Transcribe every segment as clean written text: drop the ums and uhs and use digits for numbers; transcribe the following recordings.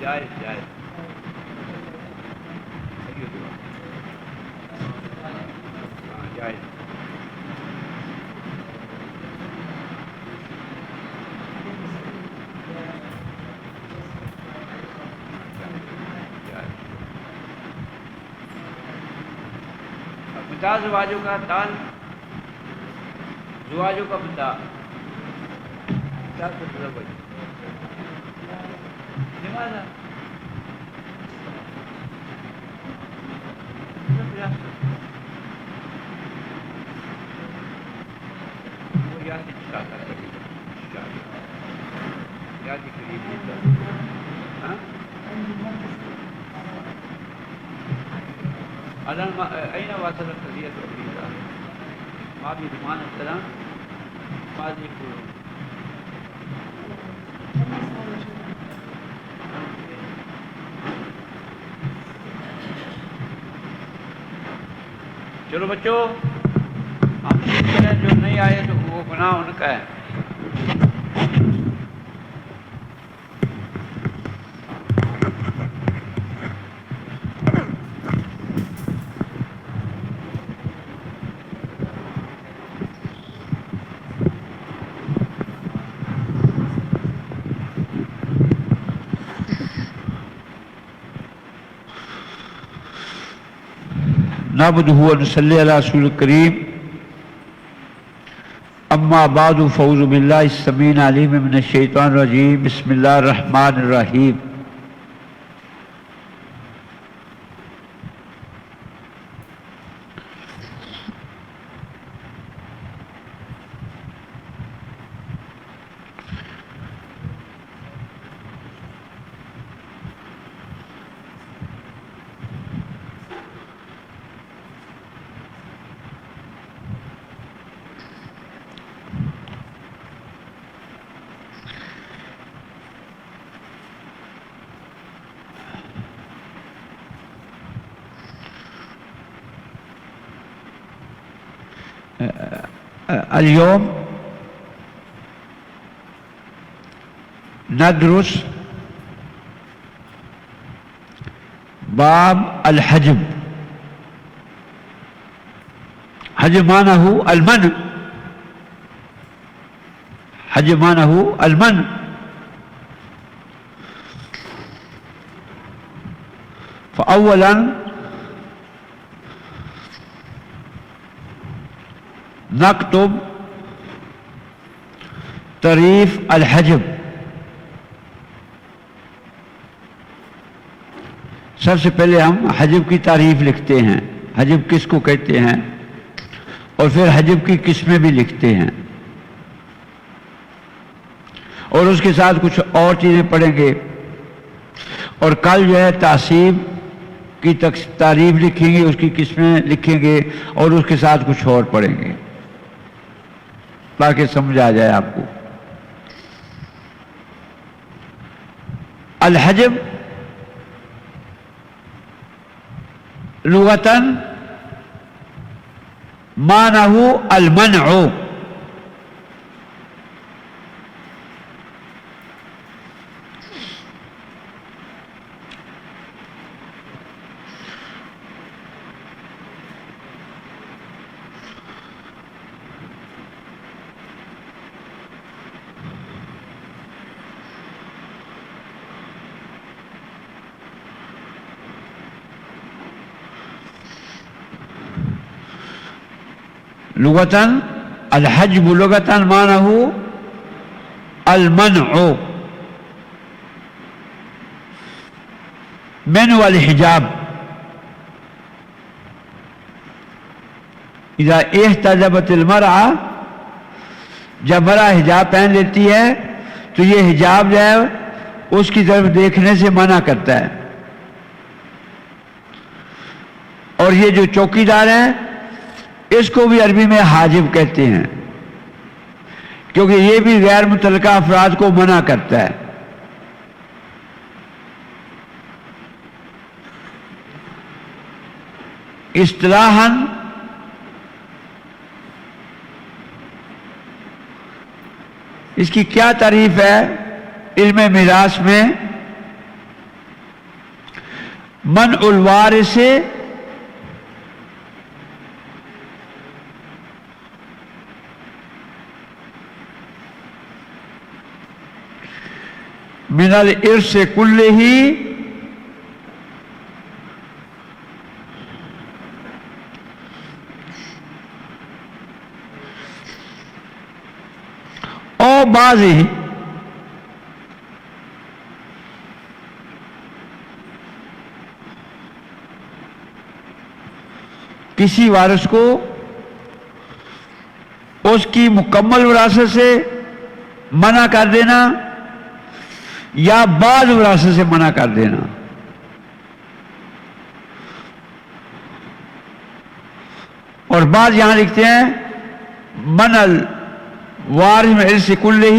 جائز جائز ہاں جائز بتا زواجوں کا دان زواجوں کا بتا کیا مطلب ہے لماذا وہ یاد چاہتا ہے یاد قریب ہاں أين وصلت قضية أمريكا؟ ما بضمان السلام ماذا يقولون؟ چلو بچوں ہم جو نہیں آئے تو وہ گناہ ان کا ہے. نعبدہ ونصلی علی رسول الکریم اما بعد فاعوذ باللہ السمیع العلیم من الشیطان الرجیم بسم اللہ الرحمن الرحیم. اليوم ندرس باب الحجب. حجب معناه المنع، حجب معناه المنع. فأولا نكتب تعریف الحجب. سب سے پہلے ہم حجب کی تعریف لکھتے ہیں، حجب کس کو کہتے ہیں، اور پھر حجب کی قسمیں بھی لکھتے ہیں، اور اس کے ساتھ کچھ اور چیزیں پڑھیں گے. اور کل جو ہے تعصیب کی تعریف لکھیں گے، اس کی قسمیں لکھیں گے، اور اس کے ساتھ کچھ اور پڑھیں گے تاکہ سمجھ آ جائے آپ کو. الحجب لغتاً معناه المنع. لغتاً الحجب لغتاً معناه المنع منع الحجاب. اذا احتجبت المرأة، جب مرأة حجاب پہن لیتی ہے تو یہ حجاب جو ہے اس کی طرف دیکھنے سے منع کرتا ہے. اور یہ جو چوکیدار ہیں اس کو بھی عربی میں حاجب کہتے ہیں، کیونکہ یہ بھی غیر متعلقہ افراد کو منع کرتا ہے. اصطلاحاً اس کی کیا تعریف ہے علم میراث میں؟ من الوارث من الارث کلہ اور بعض ہی کسی وارث کو اس کی مکمل وراثت سے منع کر دینا یا بعض وراثت سے منع کر دینا. اور بعض یہاں لکھتے ہیں من الوارث من الارث کلہ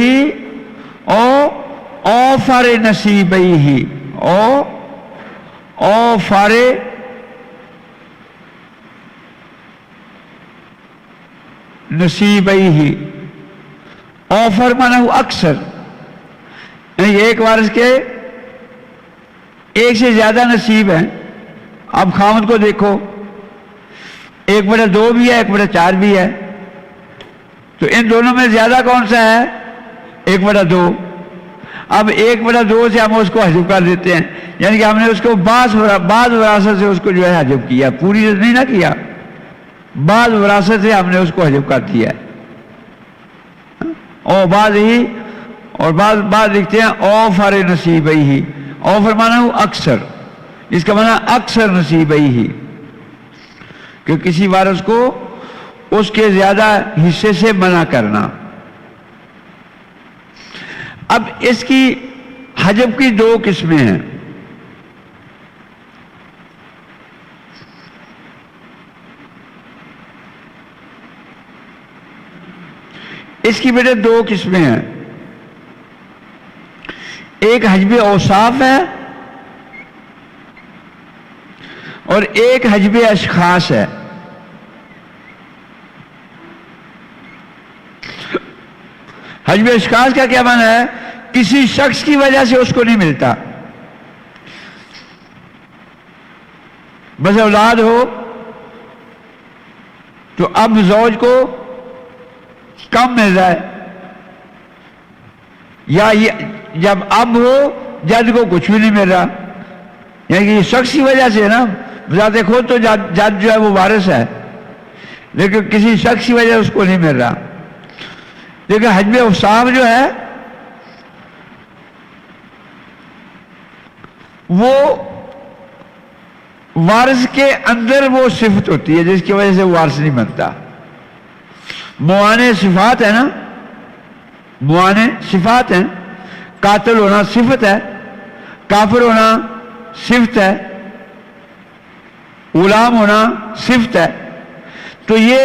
او فار نصیبیہ او فار نصیبیہ. اوفر مانا ہو اکثر، یعنی ایک وارث کے ایک سے زیادہ نصیب ہیں. اب خاوند کو دیکھو، 1/2 بھی ہے، 1/4 بھی ہے، تو ان دونوں میں زیادہ کون سا ہے؟ 1/2. اب 1/2 سے ہم اس کو حذف کر دیتے ہیں، یعنی کہ ہم نے اس کو بعض وراثت سے اس کو جو ہے حذف کیا، پوری نہیں نہ کیا، بعض وراثت سے ہم نے اس کو حذف کر دیا. اور بعض ہی اور بعض لکھتے ہیں او فار نصیبیہ. او فرمانا ہو اکثر، اس کا معنی اکثر نصیبیہ، کہ کسی وارث کو اس کے زیادہ حصے سے منع کرنا. اب اس کی حجب کی 2 قسمیں ہیں. اس کی بیٹے 2 قسمیں ہیں. ایک حجب اوصاف ہے اور ایک حجب اشخاص ہے. حجب اشخاص کا کیا معنی ہے؟ کسی شخص کی وجہ سے اس کو نہیں ملتا. بس اولاد ہو تو اب زوج کو کم مل رہا ہے، یا جب اب ہو جد کو کچھ بھی نہیں مل رہا. یعنی کہ یہ شخص کی وجہ سے نا، بذات خود تو جد جو ہے وہ وارث ہے، لیکن کسی شخص کی وجہ اس کو نہیں مل رہا. لیکن حجب اوصاف جو ہے وہ وارث کے اندر وہ صفت ہوتی ہے جس کی وجہ سے وارث نہیں بنتا. معانے صفات ہے نا، معانے صفات ہیں. قاتل ہونا صفت ہے، کافر ہونا صفت ہے، غلام ہونا صفت ہے. تو یہ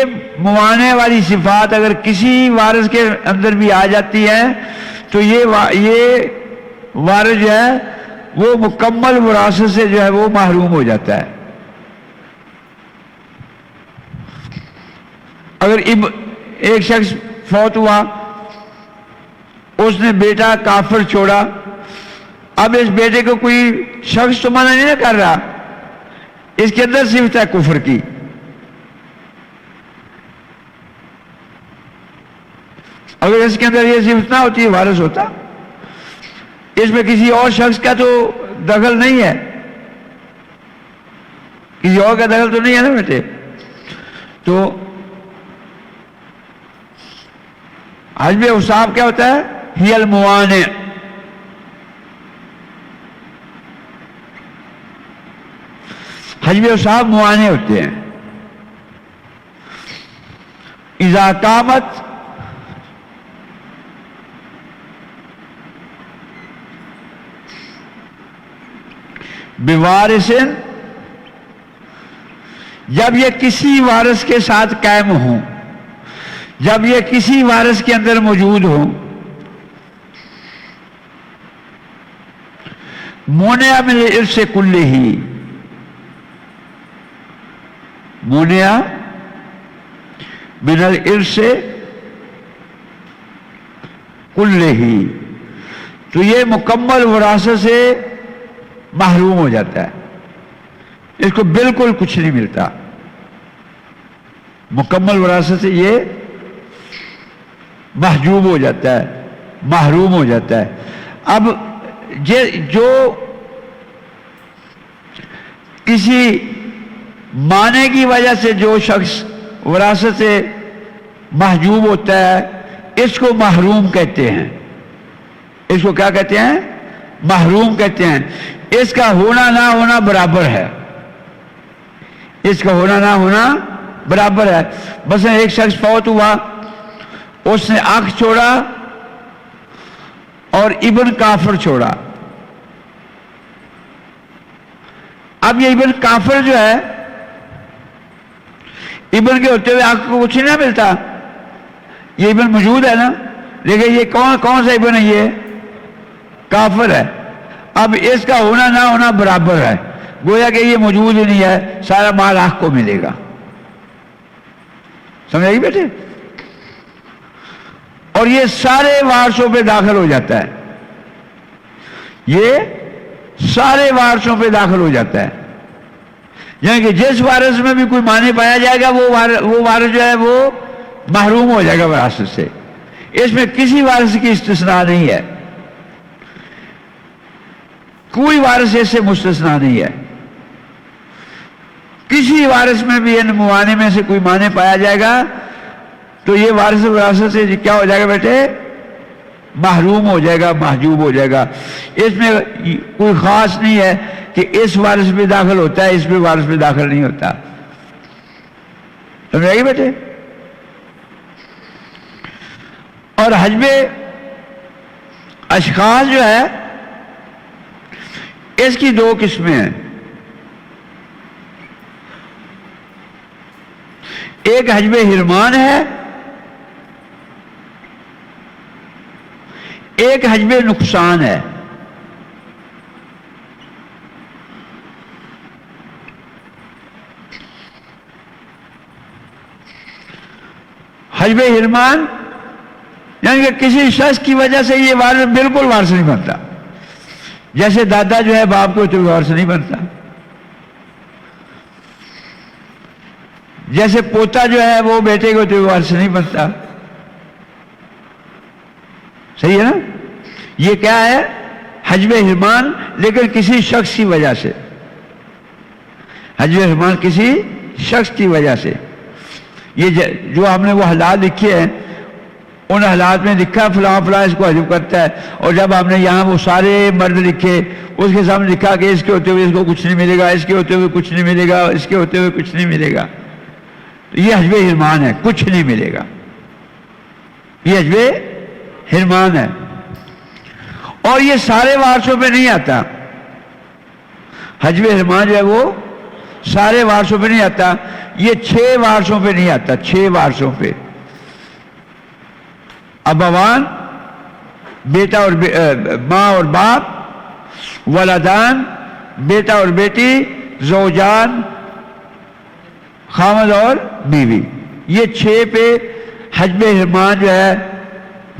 معانے والی صفات اگر کسی وارث کے اندر بھی آ جاتی ہے تو یہ وارث جو ہے وہ مکمل وراثت سے جو ہے وہ محروم ہو جاتا ہے. اگر ایک شخص فوت ہوا، اس نے بیٹا کافر چھوڑا، اب اس بیٹے کو کوئی شخص تو منع نہیں کر رہا، اس کے اندر صفت ہے کفر کی. اگر اس کے اندر یہ صفت نہ ہوتی وارث ہوتا. اس میں کسی اور شخص کا تو دخل نہیں ہے، کسی اور کا دخل تو نہیں ہے نا بیٹے. تو حجب اوصاف کیا ہوتا ہے؟ ہی الموانع. حجب اوصاف موانع ہوتے ہیں. اذا قامت بوارث، جب یہ کسی وارث کے ساتھ قائم ہوں، جب یہ کسی وارث کے اندر موجود ہوں. مونع من الارث کلہ، مونع من الارث کلہ، تو یہ مکمل وراثت سے محروم ہو جاتا ہے. اس کو بالکل کچھ نہیں ملتا. مکمل وراثت سے یہ محجوب ہو جاتا ہے, محروم ہو جاتا ہے. اب جو کسی معنی کی وجہ سے جو شخص وراثت سے محجوب ہوتا ہے اس کو محروم کہتے ہیں. اس کو کیا کہتے ہیں؟ محروم کہتے ہیں. اس کا ہونا نہ ہونا برابر ہے. اس کا ہونا نہ ہونا برابر ہے. مثلا ایک شخص فوت ہوا, اس نے اخ چھوڑا اور ابن کافر چھوڑا. اب یہ ابن کافر جو ہے, ابن کے ہوتے ہوئے اخ کو کچھ نہیں ملتا. یہ ابن موجود ہے نا, لیکن یہ کون سا ابن ہے؟ یہ کافر ہے. اب اس کا ہونا نہ ہونا برابر ہے, گویا کہ یہ موجود ہی نہیں ہے, سارا مال اخ کو ملے گا. سمجھ آئی بیٹے؟ اور یہ سارے وارثوں پہ داخل ہو جاتا ہے. یہ سارے وارثوں پہ داخل ہو جاتا ہے. یعنی کہ جس وارث میں بھی کوئی معنی پایا جائے گا وہ وارث جو ہے وہ محروم ہو جائے گا وراثت سے. اس میں کسی وارث کی استثناء نہیں ہے, کوئی وارث اس سے مستثنا نہیں ہے. کسی وارث میں بھی ان موانع میں سے کوئی معنی پایا جائے گا تو یہ وارث وراثت سے کیا ہو جائے گا بیٹے؟ محروم ہو جائے گا, محجوب ہو جائے گا. اس میں کوئی خاص نہیں ہے کہ اس وارث میں داخل ہوتا ہے, اس میں وارث میں داخل نہیں ہوتا. سمجھ آئے گی بیٹے؟ اور حجب اشخاص جو ہے اس کی دو قسمیں ہیں. ایک حجب حرمان ہے, ایک حجب نقصان ہے. حجب حرمان یعنی کہ کسی شخص کی وجہ سے یہ وارث بالکل وارث نہیں بنتا. جیسے دادا جو ہے باپ کو تو وارث نہیں بنتا, جیسے پوتا جو ہے وہ بیٹے کو تو وارث نہیں بنتا. صحیح ہے نا؟ یہ کیا ہے؟ حجب حرمان, لیکن کسی شخص کی وجہ سے. حجب حرمان کسی شخص کی وجہ سے. یہ جو ہم نے وہ حالات لکھے ہیں ان حالات میں لکھا فلاں فلاں اس کو حجب کرتا ہے, اور جب ہم نے یہاں وہ سارے مرد لکھے اس کے سامنے لکھا کہ اس کے ہوتے ہوئے اس کو کچھ نہیں ملے گا, اس کے ہوتے ہوئے کچھ نہیں ملے گا, اس کے ہوتے ہوئے کچھ نہیں ملے گا, تو یہ حجب حرمان ہے, کچھ نہیں ملے گا. یہ حجب حرمان ہے. اور یہ سارے وارثوں پہ نہیں آتا. حجب حرمان جو ہے وہ سارے وارثوں پہ نہیں آتا, یہ 6 وارثوں پہ نہیں آتا. 6 وارثوں پہ ابوان, بیٹا اور ماں اور باپ, ولدان, بیٹا اور بیٹی, زوجان, خامد اور بیوی, یہ 6 پہ حجب حرمان جو ہے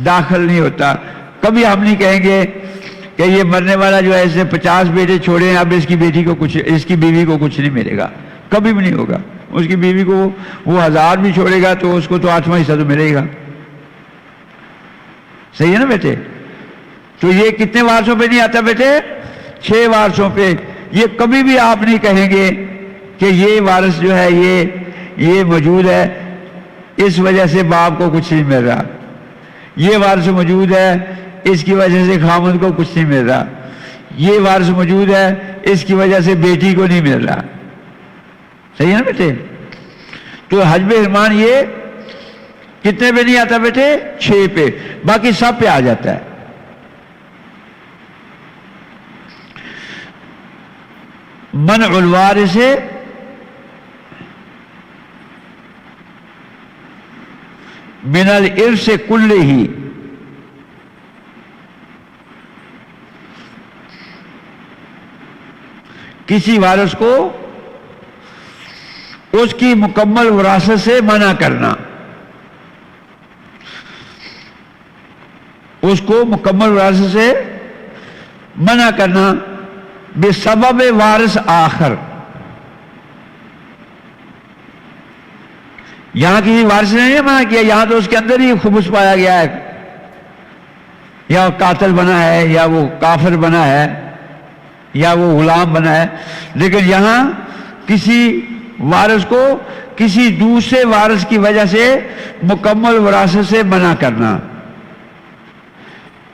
داخل نہیں ہوتا. کبھی ہم نہیں کہیں گے کہ یہ مرنے والا جو ہے اس نے 50 بیٹے چھوڑے ہیں, اب اس کی بیٹی کو کچھ, اس کی بیوی کو کچھ نہیں ملے گا. کبھی بھی نہیں ہوگا. اس کی بیوی کو وہ 1000 بھی چھوڑے گا تو اس کو تو 8واں حصہ تو ملے گا. صحیح ہے نا بیٹے؟ تو یہ کتنے وارثوں پہ نہیں آتا بیٹے؟ 6 وارثوں پہ. یہ کبھی بھی آپ نہیں کہیں گے کہ یہ وارث جو ہے یہ موجود ہے اس وجہ سے باپ کو کچھ نہیں مل رہا, یہ وارث موجود ہے اس کی وجہ سے خامد کو کچھ نہیں مل رہا, یہ وارث موجود ہے اس کی وجہ سے بیٹی کو نہیں مل رہا. صحیح ہے نا بیٹے؟ تو حجب حرمان یہ کتنے پہ نہیں آتا بیٹے؟ 6 پہ. باقی سب پہ آ جاتا ہے. منع الوارث من الارث کلہ, کسی وارث کو اس کی مکمل وراثت سے منع کرنا, اس کو مکمل وراثت سے منع کرنا بسبب وارث آخر, یہاں کسی وارث نے نہیں منع کیا، یہاں تو اس کے اندر ہی خبث پایا گیا ہے، یا قاتل بنا ہے، یا وہ کافر بنا ہے، یا وہ غلام بنا ہے، لیکن یہاں کسی وارث کو کسی دوسرے وارث کی وجہ سے مکمل وراثت سے منع کرنا،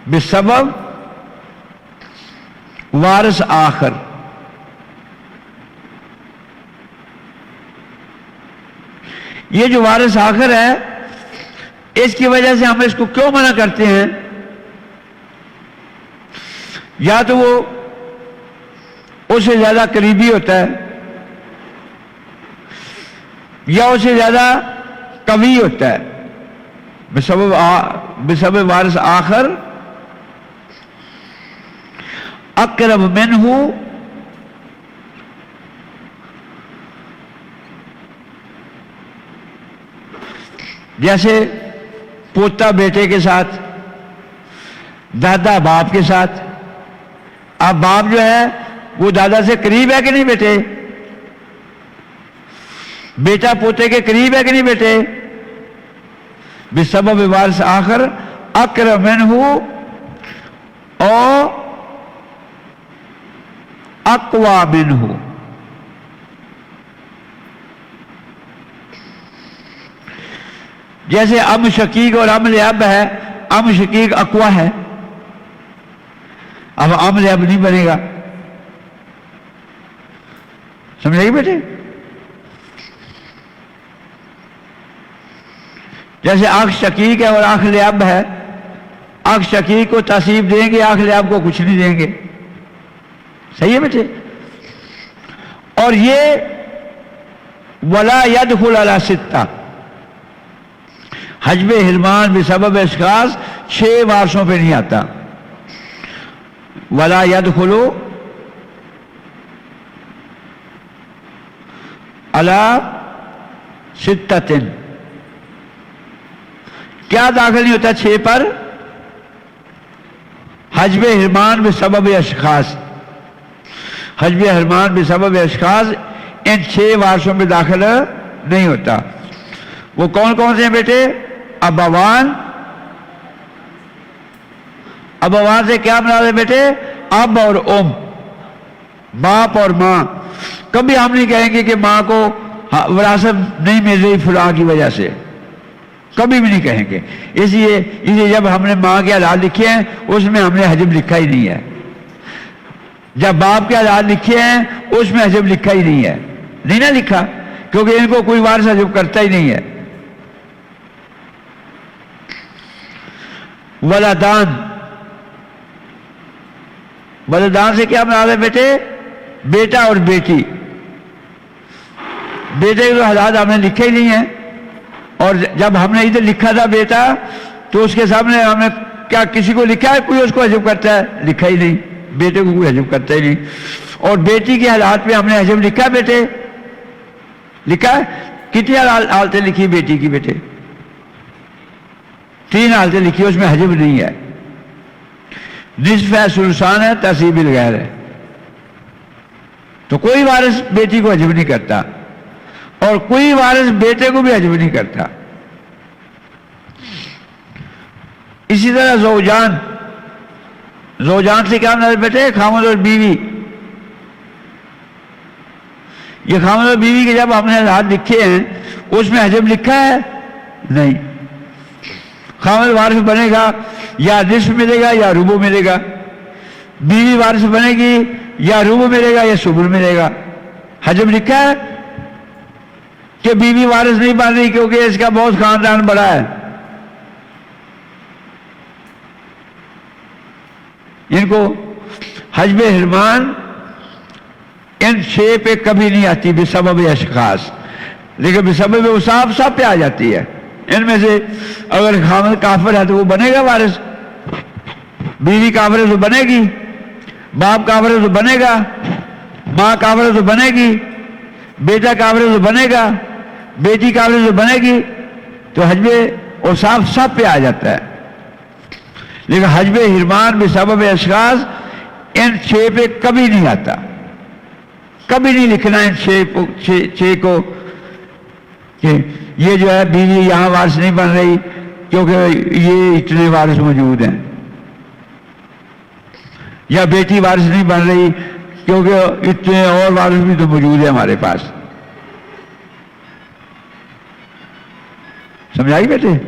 بسبب وارث آخر۔ یہ جو وارث آخر ہے، اس کی وجہ سے ہم اس کو کیوں منع کرتے ہیں؟ یا تو وہ اس سے زیادہ قریبی ہوتا ہے، یا اس سے زیادہ قوی ہوتا ہے، بسبب وارث آخر اقرب منہ، جیسے پوتا بیٹے کے ساتھ، دادا باپ کے ساتھ۔ اب باپ جو ہے وہ دادا سے قریب ہے کہ نہیں بیٹے؟ بیٹا پوتے کے قریب ہے کہ نہیں بیٹے؟ بسبب وارث آخر اقرب منہ اور اقوی منہ۔ جیسے ام شقیق اور ام لعب ہے، ام شقیق اقوی ہے، اب ام لعب نہیں بنے گا، سمجھے گی بیٹے؟ جیسے آنکھ شقیق ہے اور آنکھ لعب ہے، آنکھ شقیق کو تعصیب دیں گے، آنکھ لعب کو کچھ نہیں دیں گے، صحیح ہے بیٹے؟ اور یہ ولا يدخل علی ستہ، حجب حرمان بسبب اشخاص 6 وارثوں پہ نہیں آتا۔ ولا يدخل علی ستۃ، کیا داخل نہیں ہوتا 6 پر؟ حجب حرمان بسبب اشخاص، حجب حرمان بسبب اشخاص ان 6 وارثوں میں داخل نہیں ہوتا۔ وہ کون کون سے ہیں بیٹے؟ ابوان، ابوان سے کیا مراد ہے بیٹے؟ اب اور ام، باپ اور ماں۔ کبھی ہم نہیں کہیں گے کہ ماں کو وراثت نہیں مل رہی فلاں کی وجہ سے، کبھی بھی نہیں کہیں گے۔ اس لیے جب ہم نے ماں کے حالات لکھے ہیں اس میں ہم نے حجب لکھا ہی نہیں ہے، جب باپ کے حالات لکھے ہیں اس میں حجب لکھا ہی نہیں ہے، نہیں نہ لکھا، کیونکہ ان کو کوئی وارث حجب کرتا ہی نہیں ہے۔ ولدان، ولدان سے کیا مراد ہے بیٹے؟ بیٹا اور بیٹی۔ بیٹے کے حالات ہم نے لکھے ہی نہیں ہیں، اور جب ہم نے ادھر لکھا تھا بیٹا تو اس کے سامنے ہم نے کیا کسی کو لکھا ہے کوئی اس کو حجب کرتا ہے؟ لکھا ہی نہیں، بیٹے کو کوئی حجب کرتا ہی نہیں۔ اور بیٹی کے حالات پہ ہم نے حجب لکھا ہے بیٹے؟ لکھا ہے؟ کتنی حالتیں لکھی بیٹی کی بیٹے؟ 3 حالتیں لکھی، اس میں حجب نہیں ہے۔ نصف ہے، ثلثان ہے، تعصیب الغیر ہے، تو کوئی وارث بیٹی کو حجب نہیں کرتا اور کوئی وارث بیٹے کو بھی حجب نہیں کرتا۔ اسی طرح زوجان، زوجان سے کیا مراد بیٹے؟ خاوند اور بیوی۔ یہ خاوند اور بیوی کے جب ہم نے حالات لکھے ہیں اس میں حجب لکھا ہے؟ نہیں۔ خاوند وارث بنے گا یا نصف ملے گا یا ربع ملے گا، بیوی وارث بنے گی یا ربع ملے گا یا ثمن ملے گا۔ حجب لکھا ہے کہ بیوی وارث نہیں بن رہی کیونکہ اس کا بہت خاندان بڑا ہے؟ ان کو حجب حرمان ان 6 پہ کبھی نہیں آتی بسبب اشخاص، لیکن بسبب اوصاف سب پہ آ جاتی ہے۔ ان میں سے اگر خاوند کافر ہے تو وہ بنے گا وارث، بیوی کافر ہے تو بنے گی، باپ کافر ہے تو بنے گا، ماں کافر ہے تو بنے گی، بیٹا کافر ہے تو بنے گا، بیٹی کافر ہے تو بنے گی، تو حجب اوصاف سب پہ آ جاتا ہے۔ لیکن حجب حرمان بسبب اشخاص ان 6 پہ کبھی نہیں آتا، کبھی نہیں لکھنا ان 6 کو کہ یہ جو ہے بیوی یہاں وارث نہیں بن رہی کیونکہ یہ اتنے وارث موجود ہیں، یا بیٹی وارث نہیں بن رہی کیونکہ اتنے اور وارث بھی تو موجود ہیں ہمارے پاس. سمجھائی بیٹے؟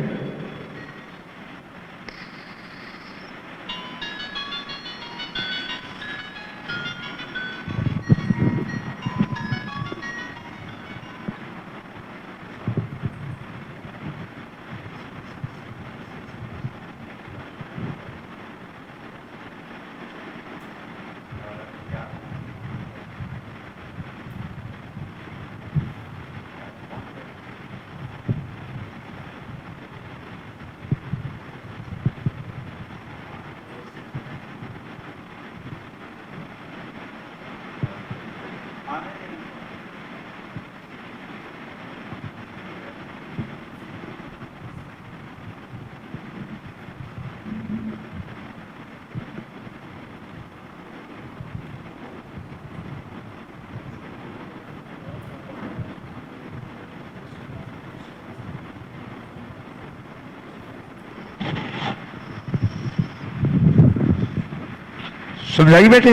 سمجھائی بیٹے؟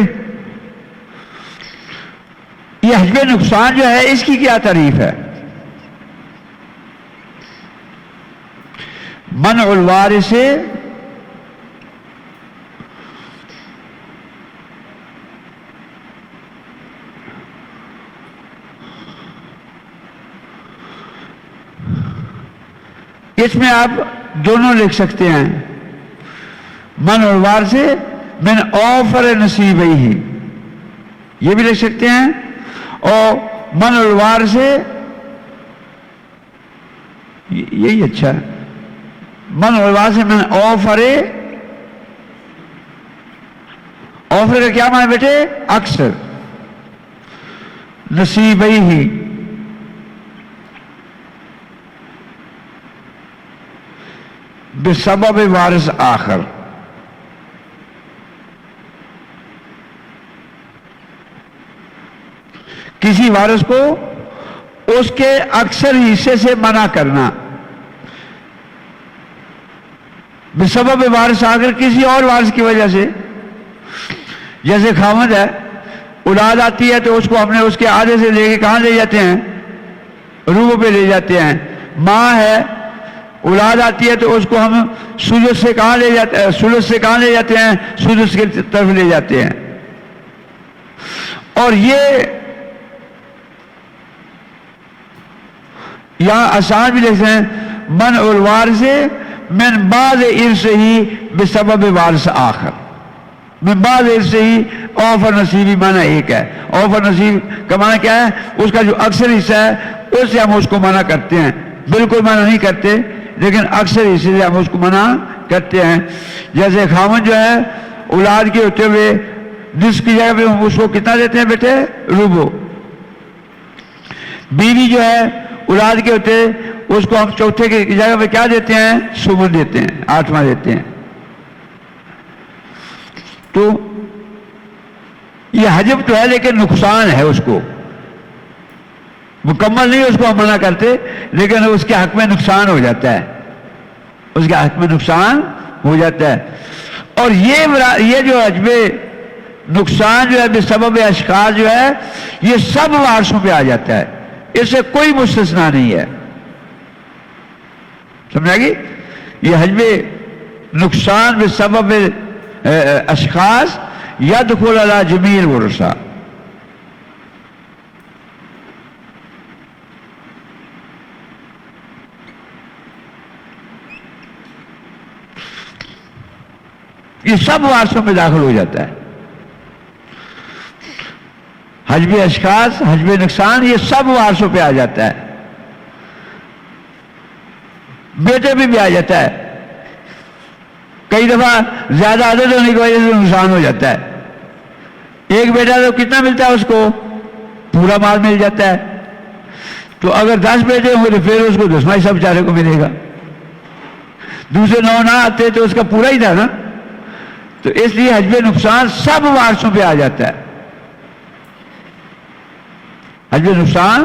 یہ حجب نقصان جو ہے اس کی کیا تعریف ہے؟ منع الوارث اس میں آپ دونوں لکھ سکتے ہیں، منع الوارث من اوفر نصیبیہ، یہ بھی لکھ سکتے ہیں، اور منع الوارث یہی اچھا ہے، منع الوارث من اوفر، اوفر کا کیا معنی بیٹے؟ اکثر، نصیبیہ بسبب وارث آخر، کسی وارث کو اس کے اکثر حصے سے منع کرنا، بسبب وارث آخر، کسی اور وارث کی وجہ سے. جیسے خاوند ہے، اولاد آتی ہے تو اس کو ہم نے اس کے آدھے سے لے کے کہاں لے جاتے ہیں؟ ربع پہ لے جاتے ہیں. ماں ہے، اولاد آتی ہے تو اس کو ہم سدس سے کہاں لے جاتے ہیں؟ سدس سے کہاں لے جاتے ہیں؟ سدس کی طرف لے جاتے ہیں. اور یہ یہاں آسان بھی لکھتے ہیں، منع الوارث من بعض ارثہ بسبب وارث آخر، من بعض ارثہ، اوفر نصیبی معنی ایک ہے. اوفر نصیب کا معنی کیا ہے؟ اس کا جو اکثر حصہ ہے اس سے ہم اس کو منع کرتے ہیں، بالکل منع نہیں کرتے لیکن اکثر حصے سے ہم اس کو منع کرتے ہیں. جیسے خاوند جو ہے اولاد کے ہوتے ہوئے نصف کی جگہ پہ ہم اس کو کتنا دیتے ہیں بیٹے؟ ربع. بیوی جو ہے اولاد کے ہوتے اس کو ہم چوتھے کی جگہ پہ کیا دیتے ہیں؟ سمن دیتے ہیں، آٹھواں دیتے ہیں. تو یہ حجب تو ہے لیکن نقصان ہے، اس کو مکمل نہیں اس کو ہم منع کرتے لیکن اس کے حق میں نقصان ہو جاتا ہے، اس کے حق میں نقصان ہو جاتا ہے. اور یہ جو حجب نقصان جو ہے بسبب اشخاص جو ہے یہ سب وارثوں پہ آ جاتا ہے، اس سے کوئی مستثنا نہیں ہے. سمجھا گی؟ یہ حجب نقصان بسبب اشخاص یدخل علی جمیع الورثہ. یہ سب وارثوں میں داخل ہو جاتا ہے. حجب اشخاص، حجب نقصان، یہ سب وارثوں پہ آ جاتا ہے. بیٹے بھی آ جاتا ہے. کئی دفعہ زیادہ عدد ہونے کی وجہ سے نقصان ہو جاتا ہے. ایک بیٹا تو کتنا ملتا ہے اس کو؟ پورا مال مل جاتا ہے. تو اگر 10 بیٹے ہوں گے تو پھر اس کو 10واں حصہ بیچارے کو ملے گا. دوسرے 9 نہ آتے تو اس کا پورا ہی تھا نا. تو اس لیے حجب نقصان سب وارثوں پہ آ جاتا ہے. حجب نقصان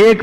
1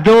2।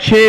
6।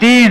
3।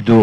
2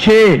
6।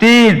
3।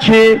6।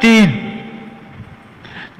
3।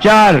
4।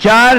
4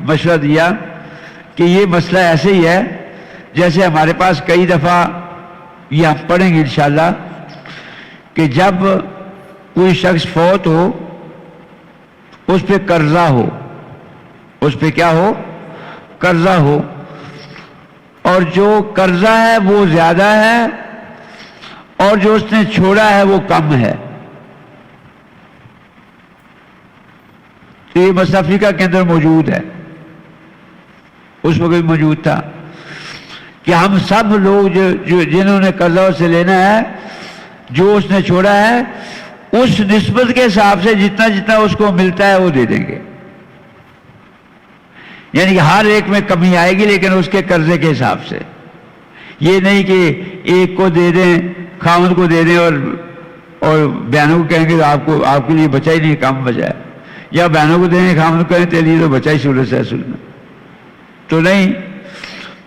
مشورہ دیا کہ یہ مسئلہ ایسے ہی ہے جیسے ہمارے پاس کئی دفعہ یہ ہم پڑھیں گے انشاءاللہ کہ جب کوئی شخص فوت ہو اس پہ قرضہ ہو، اس پہ کیا ہو؟ قرضہ ہو، اور جو قرضہ ہے وہ زیادہ ہے اور جو اس نے چھوڑا ہے وہ کم ہے. تو یہ مسئلہ فقہ کے اندر موجود ہے، اس وقت بھی موجود تھا کہ ہم سب لوگ جو جنہوں نے قرضہ اس سے لینا ہے، جو اس نے چھوڑا ہے اس نسبت کے حساب سے جتنا جتنا اس کو ملتا ہے وہ دے دیں گے. یعنی کہ ہر ایک میں کمی آئے گی لیکن اس کے قرضے کے حساب سے. یہ نہیں کہ ایک کو دے دیں، خاوند کو دے دیں اور بہنوں کو کہیں گے آپ کے لیے بچا ہی نہیں، کم بچا ہے، یا بہنوں کو دے دیں خاوند کو کہیں تیرے لیے تو بچا ہی صورت ہے اصل میں. تو نہیں،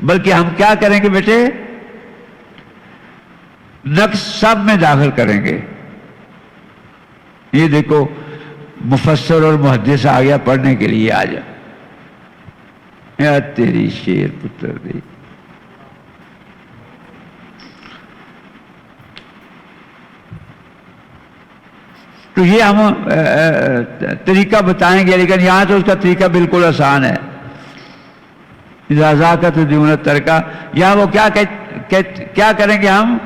بلکہ ہم کیا کریں گے بیٹے؟ نقص سب میں داخل کریں گے. یہ دیکھو مفسر اور محدث آ گیا پڑھنے کے لیے، آ جا یا تیری شیر پتر دی. تو یہ ہم طریقہ بتائیں گے، لیکن یہاں تو اس کا طریقہ بالکل آسان ہے. ذاکہ تدیون ترکہ، یہاں وہ کیا کریں گے؟ ہم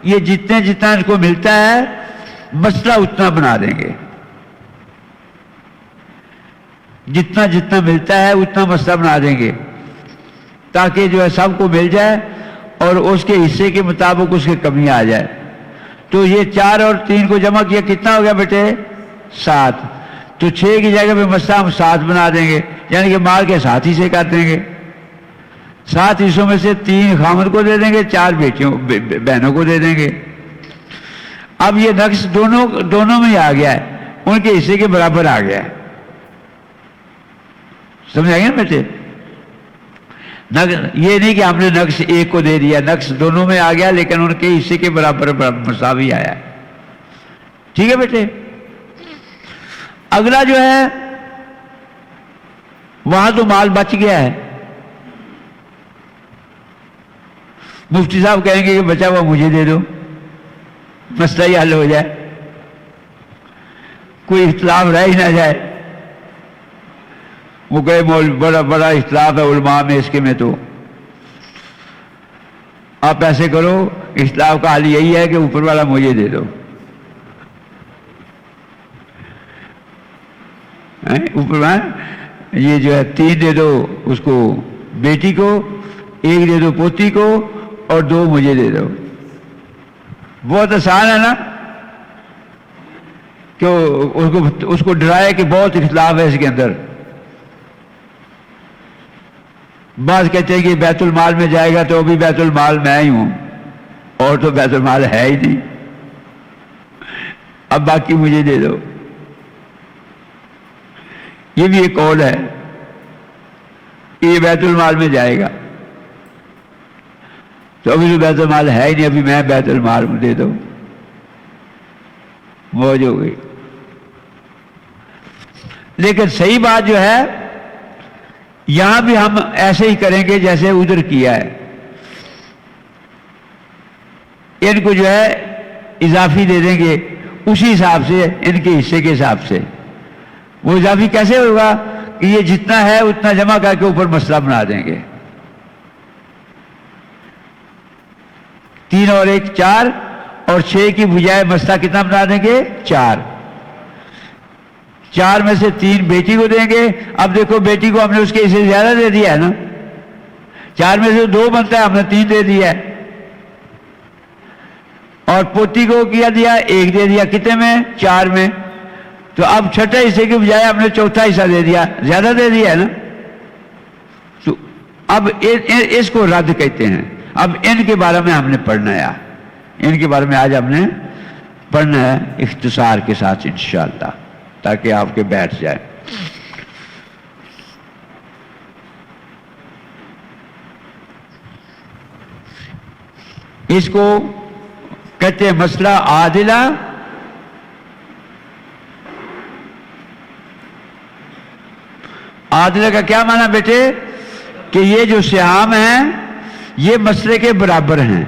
یہ جتنا اس کو ملتا ہے مسئلہ اتنا بنا دیں گے. جتنا ملتا ہے اتنا مسئلہ بنا دیں گے تاکہ جو ہے سب کو مل جائے اور اس کے حصے کے مطابق اس کی کمی آ جائے. تو یہ 4 اور 3 کو جمع کیا کتنا ہو گیا بیٹے؟ 7. تو 6 کی جگہ پہ مسئلہ ہم 7 بنا دیں گے، یعنی کہ مال کے 7 حصے کر دیں گے. 7 حصوں میں سے 3 خامد کو دے دیں گے، 4 بہنوں کو دے دیں گے. اب یہ نقص دونوں میں آ گیا ہے، ان کے حصے کے برابر آ گیا ہے. سمجھ آ گیا نا بیٹے؟ یہ نہیں کہ ہم نے نقص ایک کو دے دیا، نقص دونوں میں آ گیا لیکن ان کے حصے کے برابر مساوی آیا. ٹھیک ہے بیٹے؟ اگلا جو ہے وہاں تو مال بچ گیا ہے، مفتی صاحب کہیں گے کہ بچا ہوا مجھے دے دو، مسئلہ ہی حل ہو جائے، کوئی اختلاف رہ ہی نہ جائے. وہ کہے بڑا اختلاف ہے علماء میں اس کے میں، تو آپ ایسے کرو، اختلاف کا حل یہی ہے کہ اوپر والا مجھے دے دو. اوپر والا یہ جو ہے 3 دے دو اس کو بیٹی کو، 1 دے دو پوتی کو اور 2 مجھے دے دو. بہت آسان ہے نا کہ اس کو ڈرائے کہ بہت اختلاف ہے اس کے اندر. بعض کہتے ہیں کہ بیت المال میں جائے گا تو ابھی بیت المال میں ہی ہوں، اور تو بیت المال ہے ہی نہیں، اب باقی مجھے دے دو. یہ بھی ایک قول ہے کہ یہ بیت المال میں جائے گا تو ابھی تو بیت المال ہے ہی نہیں، ابھی میں بیت المال میں دے دو. موج ہو گئی. لیکن صحیح بات جو ہے یہاں بھی ہم ایسے ہی کریں گے جیسے ادھر کیا ہے. ان کو جو ہے اضافی دے دیں گے اسی حساب سے، ان کے حصے کے حساب سے. وہ اضافی کیسے ہوگا کہ یہ جتنا ہے اتنا جمع کر کے اوپر مسئلہ بنا دیں گے. 3 اور 1 4 اور 6 کی بجائے مسئلہ کتنا بنا دیں گے؟ 4. 4 میں سے 3 بیٹی کو دیں گے. اب دیکھو بیٹی کو ہم نے اس کے حصے زیادہ دے دیا ہے نا، 4 میں سے 2 بنتا ہے، ہم نے 3 دے دیا ہے. اور پوتی کو کیا دیا؟ 1 دے دیا. کتنے میں؟ 4 میں. تو اب چھٹے حصے کی بجائے ہم نے چوتھا حصہ دے دیا، زیادہ دے دیا ہے نا. تو اب اس کو رد کہتے ہیں. اب ان کے بارے میں ہم نے پڑھنا ہے، ان کے بارے میں آج ہم نے پڑھنا ہے اختصار کے ساتھ انشاءاللہ، تاکہ آپ کے بیٹھ جائے. اس کو کہتے ہیں مسئلہ عادلہ عادلہ کا کیا معنی بیٹے کہ یہ جو سہام ہیں یہ مسئلے کے برابر ہیں،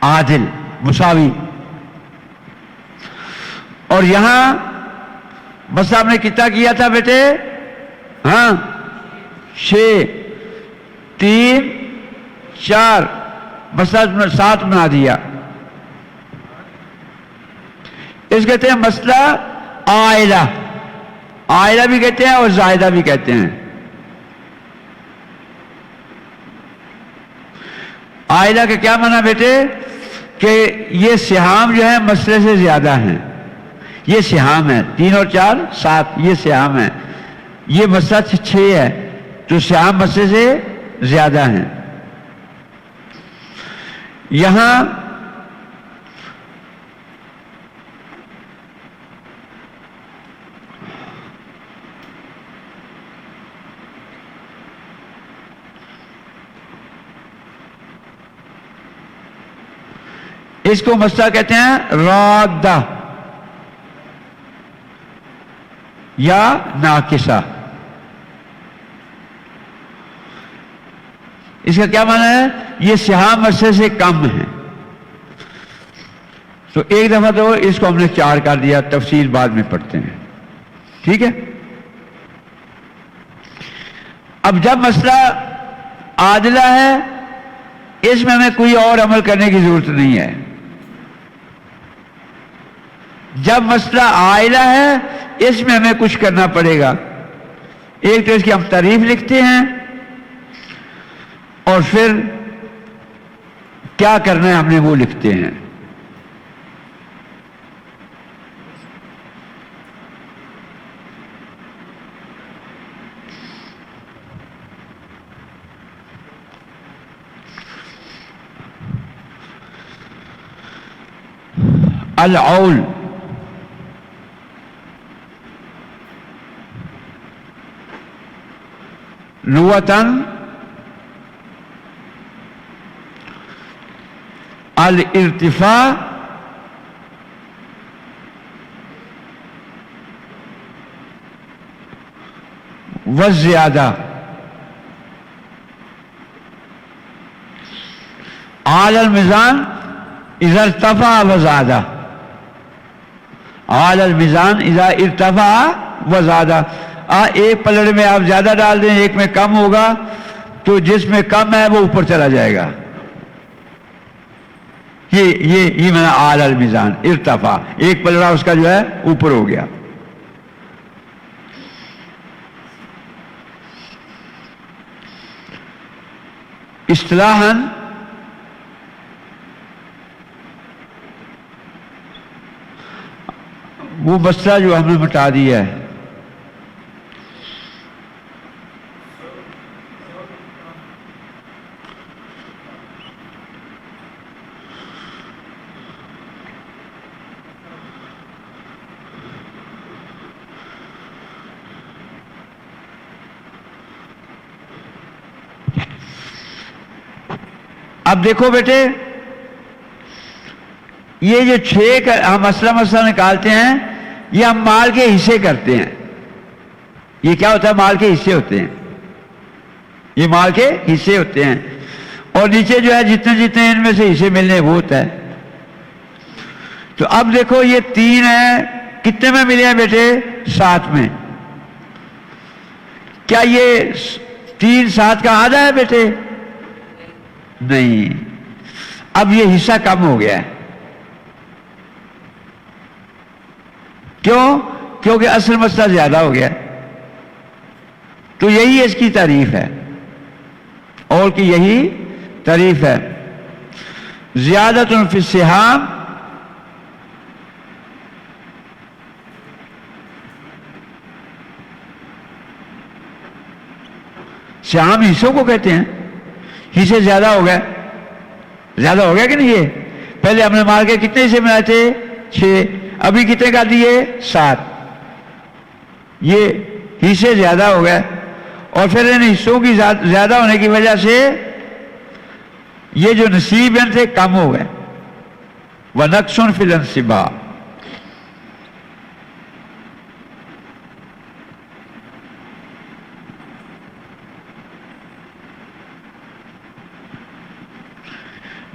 عادل مساوی. اور یہاں مسئلہ ہم نے کتنا کیا تھا بیٹے؟ ہاں 6 3 4 مسئلہ 7 بنا دیا. اس کہتے ہیں مسئلہ عائلہ، عائلہ بھی کہتے ہیں اور زائدہ بھی کہتے ہیں. عائلہ کا کیا معنی بیٹے کہ یہ سہام جو ہے مسئلے سے زیادہ ہیں. یہ سہام ہے 3 اور 4 7، یہ سہام ہے. یہ مسئلہ 6 ہے تو سہام مسئلے سے زیادہ ہیں. یہاں اس کو مسئلہ کہتے ہیں رادہ یا ناقصہ. اس کا کیا معنی ہے؟ یہ سہام مسئلے سے کم ہے. تو ایک دفعہ تو اس کو ہم نے 4 کر دیا، تفصیل بعد میں پڑھتے ہیں. ٹھیک ہے. اب جب مسئلہ عادلہ ہے اس میں ہمیں کوئی اور عمل کرنے کی ضرورت نہیں ہے. جب مسئلہ عائلہ ہے اس میں ہمیں کچھ کرنا پڑے گا. ایک تو اس کی ہم تعریف لکھتے ہیں اور پھر کیا کرنا ہے ہم نے وہ لکھتے ہیں. العول لغتاً الارتفاع والزیادہ. علی المیزان اذا ارتفع وزادہ، علی المیزان اذا ارتفع وزادہ. ایک پلڑ میں آپ زیادہ ڈال دیں ایک میں کم ہوگا تو جس میں کم ہے وہ اوپر چلا جائے گا. یہ میں اعلی المیزان ارتفاع، ایک پلڑا اس کا جو ہے اوپر ہو گیا. اصطلاحاً وہ مسئلہ جو ہم نے مٹا دیا ہے اب دیکھو بیٹے یہ جو 6 کا ہم مسئلہ نکالتے ہیں یہ ہم مال کے حصے کرتے ہیں. یہ کیا ہوتا ہے؟ مال کے حصے ہوتے ہیں. یہ مال کے حصے ہوتے ہیں اور نیچے جو ہے جتنے جتنے ان میں سے حصے ملنے وہ ہوتا ہے. تو اب دیکھو یہ 3 ہے، کتنے میں ملے ہیں بیٹے؟ 7 میں. کیا یہ 3 7 کا آدھا ہے بیٹے؟ نہیں. اب یہ حصہ کم ہو گیا ہے. کیوں؟ کیونکہ اصل مسئلہ زیادہ ہو گیا. تو یہی اس کی تعریف ہے اور کی یہی تعریف ہے. زیادۃ فی السہام سہام حصوں کو کہتے ہیں. حصے زیادہ ہو گئے، زیادہ ہو گیا کہ نہیں؟ یہ پہلے ہم نے مال کے کتنے حصے بنائے تھے؟ 6. ابھی کتنے کا دیے؟ 7. یہ حصے زیادہ ہو گئے اور پھر ان حصوں کی زیادہ ہونے کی وجہ سے یہ جو نصیب ان تھے کم ہو گئے. وَنَقْصٌ فِي الْانْصِبَاءِ.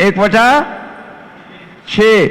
1/6,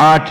8।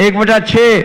1/6,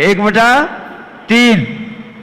1/3।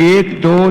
1, 2,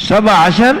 17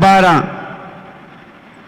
12।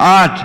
8।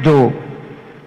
2।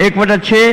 1/6।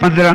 15।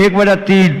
1/3।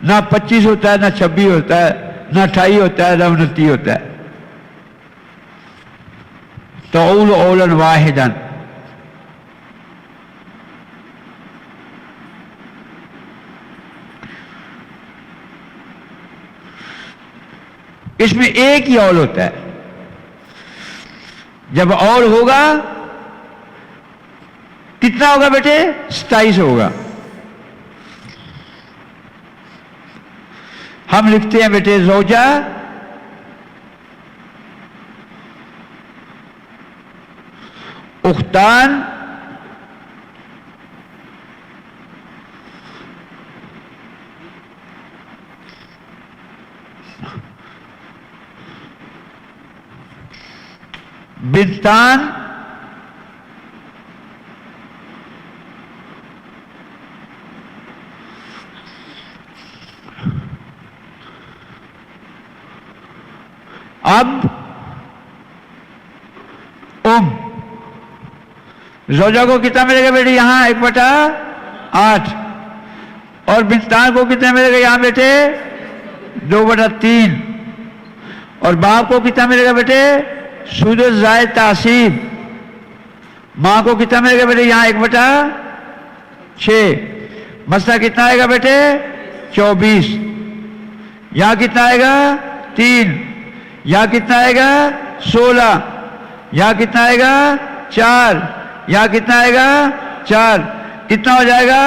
نہ 25 ہوتا ہے، نہ 26 ہوتا ہے، نہ 28 ہوتا ہے، نہ 29 ہوتا ہے. تعول اولا واحدا. اس میں ایک ہی اول ہوتا ہے. جب اول ہوگا کتنا ہوگا بیٹے؟ 27 ہوگا. ہم لکھتے ہیں بیٹے زوجہ اختان بنتان اب زوجہ کو کتنا ملے گا بیٹے یہاں 1/8 اور بنتان کو کتنا ملے گا یہاں بیٹے 2/3 اور باپ کو کتنا ملے گا بیٹے سدس زائد تعصیب. ماں کو کتنا ملے گا بیٹے یہاں 1/6. مسئلہ کتنا آئے گا بیٹے 24. یہاں کتنا آئے گا 3. یہاں کتنا آئے گا 16. یہاں کتنا آئے گا 4. یہاں کتنا آئے گا 4. کتنا ہو جائے گا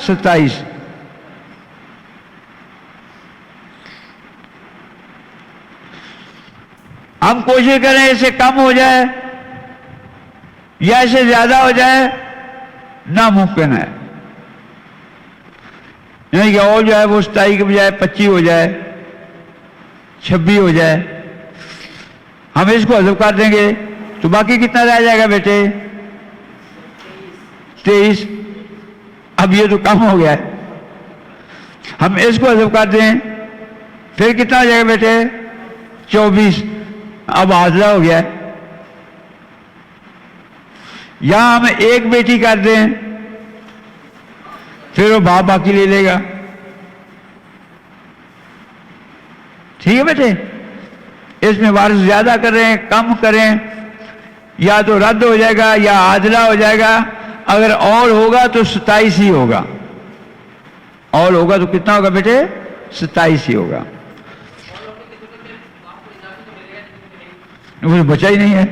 27. ہم کوشش کریں اسے کم ہو جائے یا اسے زیادہ ہو جائے، ناممکن ہے. یعنی کہ اور جو ہے وہ 27 کے بجائے 25 ہو جائے، 26 ہو جائے. ہم اس کو حذف کر دیں گے تو باقی کتنا رہ جائے گا بیٹے 23. اب یہ تو کم ہو گیا ہے. ہم اس کو حذف کر دیں پھر کتنا ہو جائے گا بیٹے 24. اب عادلہ ہو گیا ہے. یہاں ہم ایک بیٹی کر دیں پھر وہ باپ باقی لے لے گا. ٹھیک ہے بیٹے. اس میں وارث زیادہ کریں کم کریں یا تو رد ہو جائے گا یا عادلہ ہو جائے گا. اگر اور ہوگا تو 27 ہی ہوگا. اور ہوگا تو کتنا ہوگا بیٹے 27 ہی ہوگا. کچھ بچا ہی نہیں ہے.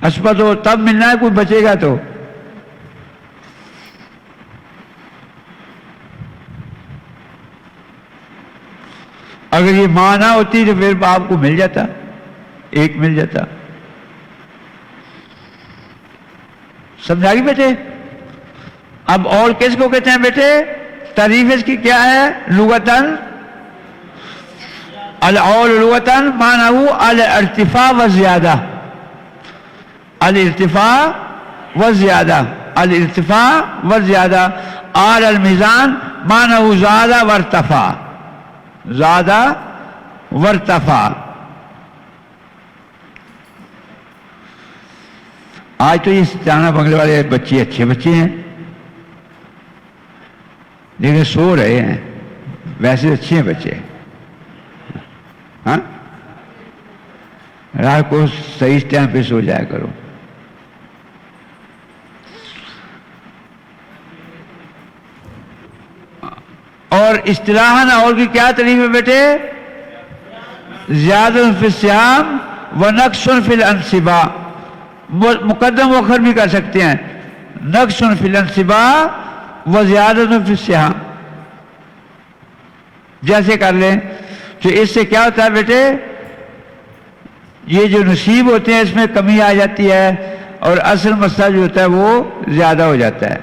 اسپا تو تب ملنا ہے کوئی بچے گا تو. اگر یہ ماں نہ ہوتی تو پھر باپ کو مل جاتا، ایک مل جاتا. سمجھا گی بیٹے؟ اب اور کس کو کہتے ہیں بیٹے؟ تعریف اس کی کیا ہے لغتاً؟ الاول لغتاً معنی الارتفاع والزیادہ. الارتفاع والزیادہ. الارتفاع والزیادہ. آل المیزان معنی زاد وارتفع. زاد وارتفع. آج تو یہ ستانہ بنگلے والے بچے اچھے بچے ہیں لیکن سو رہے ہیں. ویسے اچھے ہیں بچے. ہاں رات کو صحیح ٹائم پہ سو جایا کرو. اور اصطلاحاً اور کی کیا تعریف ہے بیٹے؟ زیادہ فی السہام و نقص فی الانصباء. مقدم مؤخر بھی کر سکتے ہیں. نقص فی الانصباء و زیادہ فی السہام جیسے کر لیں تو اس سے کیا ہوتا ہے بیٹے؟ یہ جو نصیب ہوتے ہیں اس میں کمی آ جاتی ہے اور اصل مسئلہ جو ہوتا ہے وہ زیادہ ہو جاتا ہے.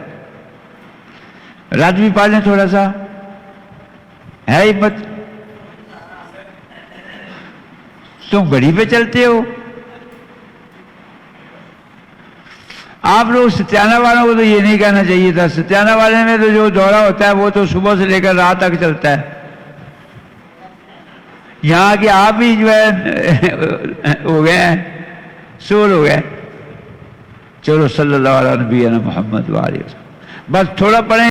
رات بھی پا لیں تھوڑا سا ہے ہمت. تم گھڑی پہ چلتے ہو. آپ لوگ ستیانہ والوں کو تو یہ نہیں کہنا چاہیے تھا. ستیانہ والے میں تو جو دورہ ہوتا ہے وہ تو صبح سے لے کر رات تک چلتا ہے. یہاں کے آپ بھی جو ہے ہو گئے ہیں سول ہو گئے. چلو صلی اللہ علیہ نبینا محمد وآلہ وسلم. بس تھوڑا پڑھیں.